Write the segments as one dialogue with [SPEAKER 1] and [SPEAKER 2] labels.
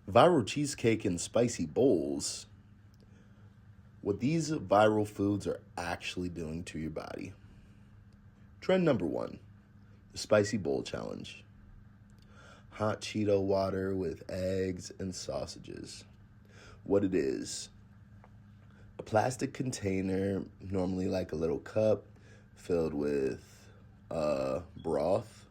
[SPEAKER 1] Viral cheesecake and spicy bowls, what these viral foods are actually doing to your body. Trend number one, the spicy bowl challenge. Hot Cheeto water with eggs and sausages. What it is, a plastic container, normally like a little cup, filled with broth,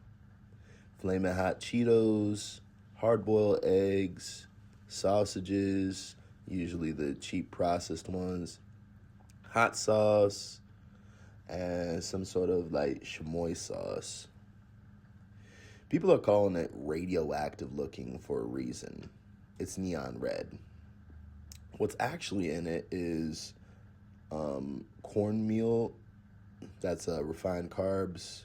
[SPEAKER 1] flaming hot Cheetos, hard-boiled eggs, sausages, usually the cheap processed ones, hot sauce, and some sort of like chamoy sauce. People are calling it radioactive looking for a reason. It's neon red. What's actually in it is cornmeal, that's refined carbs,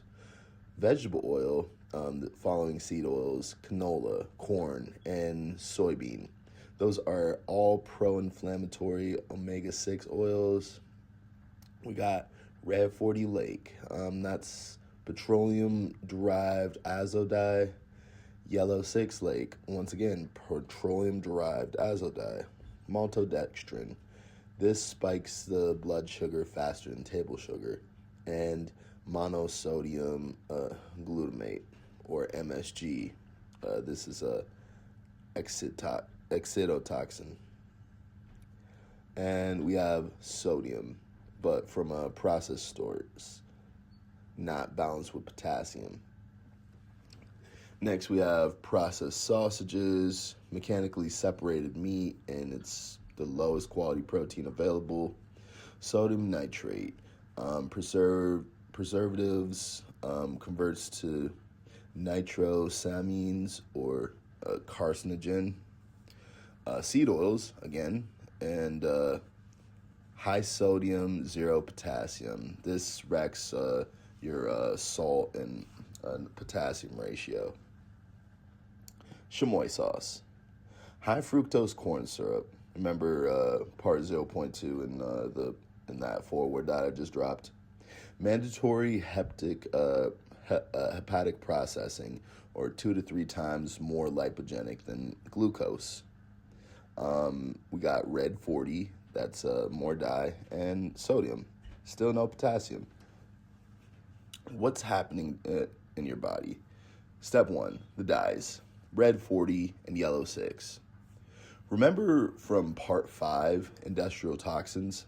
[SPEAKER 1] vegetable oil, the following seed oils, canola, corn, and soybean. Those are all pro-inflammatory omega-6 oils. We got Red 40 Lake. That's petroleum-derived azo dye. Yellow 6 Lake. Once again, petroleum-derived azo dye. Maltodextrin. This spikes the blood sugar faster than table sugar. And monosodium glutamate, or MSG. This is a excitotoxin. And we have sodium, but from a processed source, not balanced with potassium. Next, we have processed sausages, mechanically separated meat, and it's the lowest quality protein available. Sodium nitrate, preservatives, converts to nitrosamines or carcinogen. Seed oils, again, and high sodium, zero potassium. This wrecks your salt and potassium ratio. Chamoy sauce. High fructose corn syrup. Remember part 0.2 in that forward that I just dropped. Mandatory hepatic processing, or 2 to 3 times more lipogenic than glucose. We got Red 40, that's more dye, and sodium, still no potassium. What's happening in your body? Step 1, the dyes, Red 40 and Yellow 6. Remember from part 5, industrial toxins?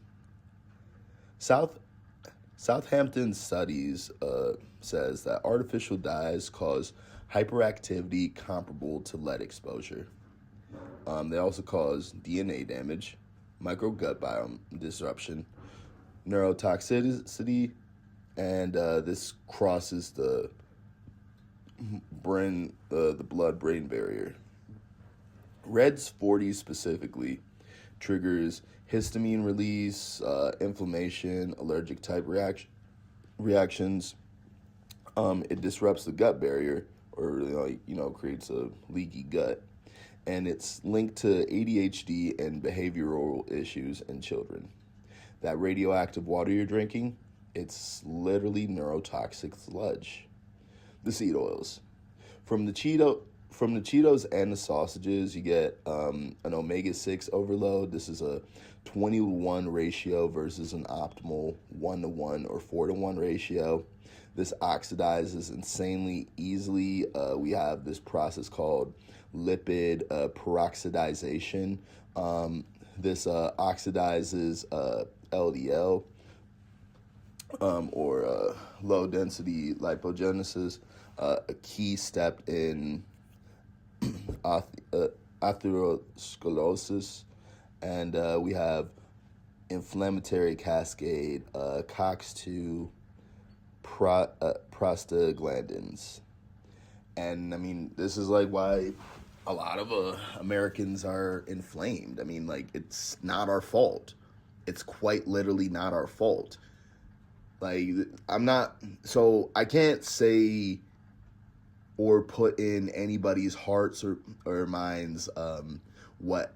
[SPEAKER 1] Southampton studies says that artificial dyes cause hyperactivity comparable to lead exposure. They also cause DNA damage, microgut biome disruption, neurotoxicity, and this crosses the blood-brain barrier. Reds 40 specifically triggers histamine release, inflammation, allergic type reactions. It disrupts the gut barrier, or creates a leaky gut, and it's linked to ADHD and behavioral issues in children. That radioactive water you're drinking, it's literally neurotoxic sludge. The seed oils, from the Cheetos and the sausages, you get an omega-6 overload. This is a 20-to-1 ratio versus an optimal 1-to-1 or 4-to-1 ratio. This oxidizes insanely easily. We have this process called lipid peroxidization. This oxidizes LDL, or low-density lipogenesis, a key step in atherosclerosis, and we have inflammatory cascade, COX-2, prostaglandins. And I mean, this is like why a lot of Americans are inflamed. I mean, like, it's not our fault. It's quite literally not our fault. Like, so I can't say or put in anybody's hearts or minds what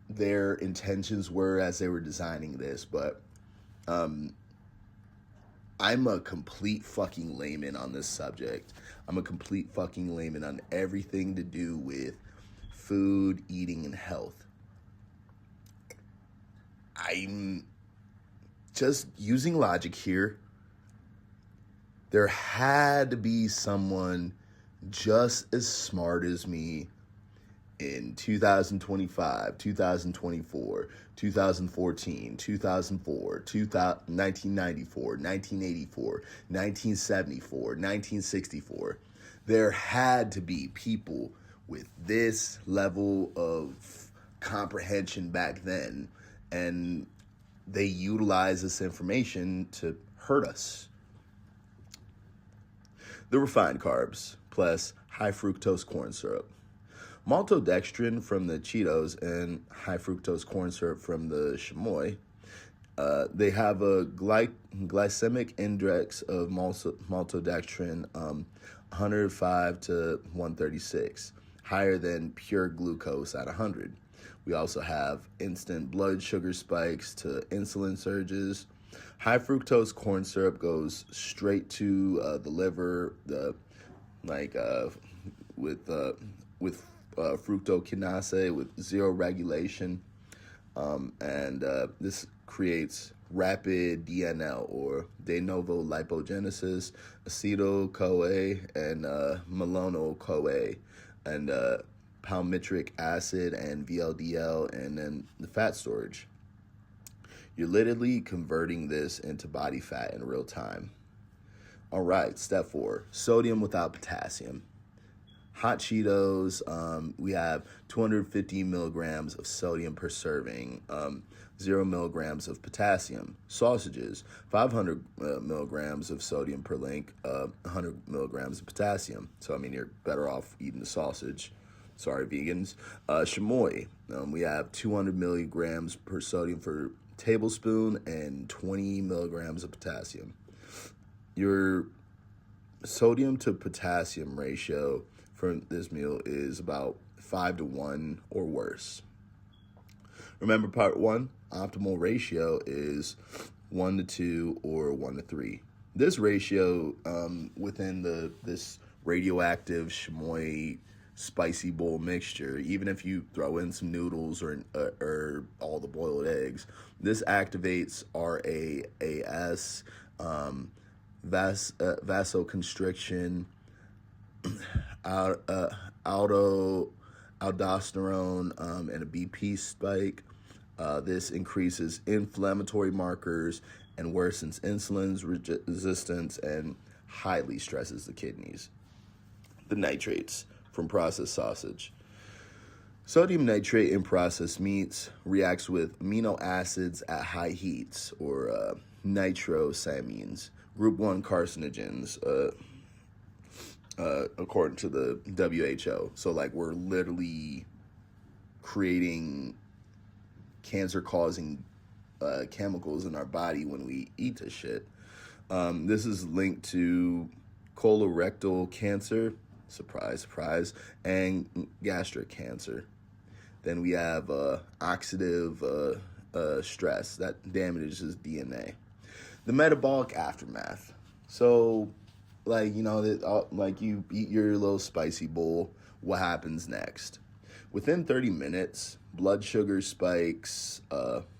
[SPEAKER 1] their intentions were as they were designing this, but I'm a complete fucking layman on this subject. I'm a complete fucking layman on everything to do with food, eating, and health. I'm just using logic here. There had to be someone just as smart as me in 2025, 2024, 2014, 2004, 1994, 1984, 1974, 1964. There had to be people with this level of comprehension back then, and they utilize this information to hurt us. The refined carbs plus high fructose corn syrup. Maltodextrin from the Cheetos and high fructose corn syrup from the chamoy, they have a glycemic index of maltodextrin 105 to 136, higher than pure glucose at 100. We also have instant blood sugar spikes to insulin surges. High fructose corn syrup goes straight to the liver, with fructokinase with zero regulation, and this creates rapid DNL or de novo lipogenesis, acetyl-CoA, and malonyl-CoA, and palmitric acid and VLDL, and then the fat storage. You're literally converting this into body fat in real time. All right, step 4, sodium without potassium. Hot Cheetos, we have 250 milligrams of sodium per serving, 0 milligrams of potassium. Sausages, 500 milligrams of sodium per link, 100 milligrams of potassium. So, I mean, you're better off eating the sausage. Sorry, vegans. Chamoy, we have 200 milligrams per sodium per tablespoon and 20 milligrams of potassium. Your sodium to potassium ratio for this meal is about 5 to 1 or worse. Remember part 1, optimal ratio is 1 to 2 or 1 to 3. This ratio within this radioactive chamoy spicy bowl mixture, even if you throw in some noodles or all the boiled eggs, this activates RAAS, vasoconstriction, aldosterone, and a BP spike. This increases inflammatory markers and worsens insulin's resistance and highly stresses the kidneys. The nitrates from processed sausage. Sodium nitrate in processed meats reacts with amino acids at high heats, or nitrosamines, group 1 carcinogens, according to the WHO. So, like, we're literally creating cancer-causing chemicals in our body when we eat this shit. This is linked to colorectal cancer, surprise, surprise, and gastric cancer. Then we have oxidative stress that damages DNA. The metabolic aftermath. So, like, you know, like you eat your little spicy bowl, what happens next? Within 30 minutes, blood sugar spikes,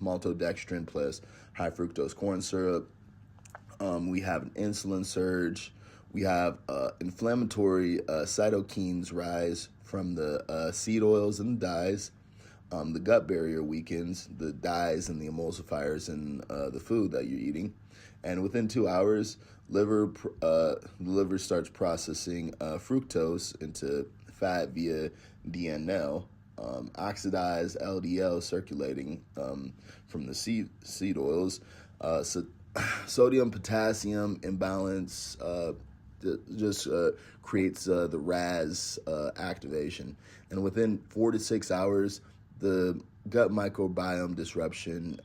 [SPEAKER 1] maltodextrin plus high fructose corn syrup. We have an insulin surge. We have inflammatory cytokines rise from the seed oils and dyes. The gut barrier weakens, the dyes and the emulsifiers in the food that you're eating. And within 2 hours, the liver starts processing fructose into fat via DNL, oxidized LDL circulating from the seed oils. Sodium potassium imbalance just creates the RAS activation, and within 4 to 6 hours, the gut microbiome disruption,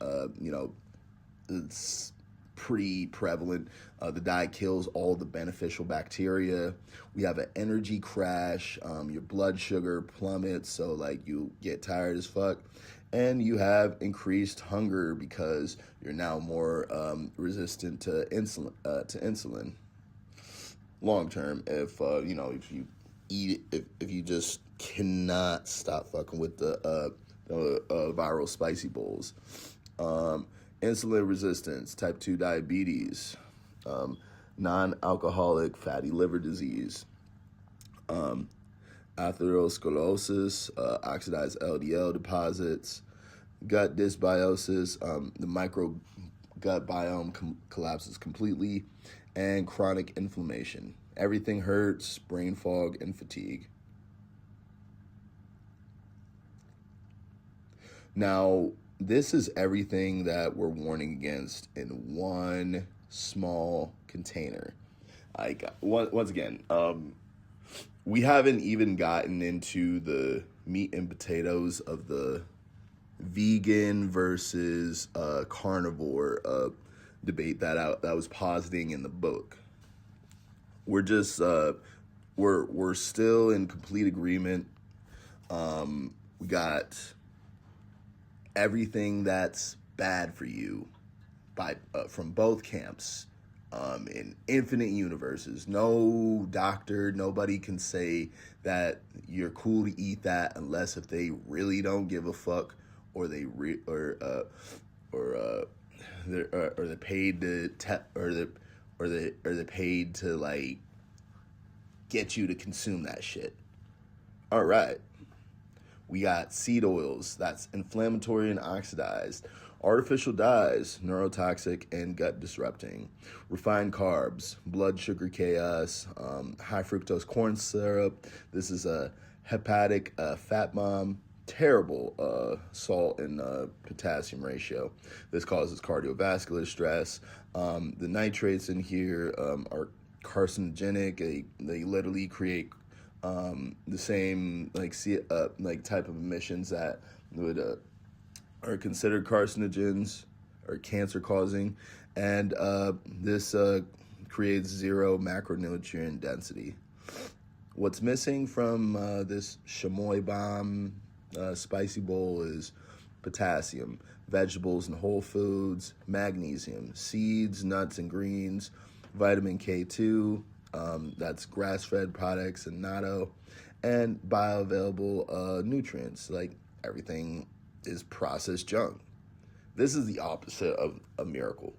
[SPEAKER 1] it's pretty prevalent. The diet kills all the beneficial bacteria. We have an energy crash. Your blood sugar plummets, so like you get tired as fuck. And you have increased hunger because you're now more resistant to insulin. Long term, if you eat it if you just cannot stop fucking with the viral spicy bowls. Insulin resistance, type 2 diabetes, non-alcoholic fatty liver disease, atherosclerosis, oxidized LDL deposits, gut dysbiosis, the micro gut biome collapses completely, and chronic inflammation. Everything hurts, brain fog, and fatigue. Now, this is everything that we're warning against in one small container. Like, once again, we haven't even gotten into the meat and potatoes of the vegan versus carnivore debate that I was positing in the book. We're just we're still in complete agreement. We got everything that's bad for you by from both camps in infinite universes. No doctor, nobody can say that you're cool to eat that unless if they really don't give a fuck, or they're paid to they're paid to like get you to consume that shit. All right. We got seed oils, that's inflammatory and oxidized. Artificial dyes, neurotoxic and gut disrupting. Refined carbs, blood sugar chaos, high fructose corn syrup. This is a hepatic fat bomb. Terrible salt and potassium ratio. This causes cardiovascular stress. The nitrates in here are carcinogenic. They literally create the same like type of emissions that would are considered carcinogens or cancer causing, and this creates zero macronutrient density. What's missing from this chamoy bomb spicy bowl is potassium, vegetables and whole foods, magnesium, seeds, nuts and greens, vitamin K2, that's grass-fed products and natto, and bioavailable nutrients. Like, everything is processed junk. This is the opposite of a miracle.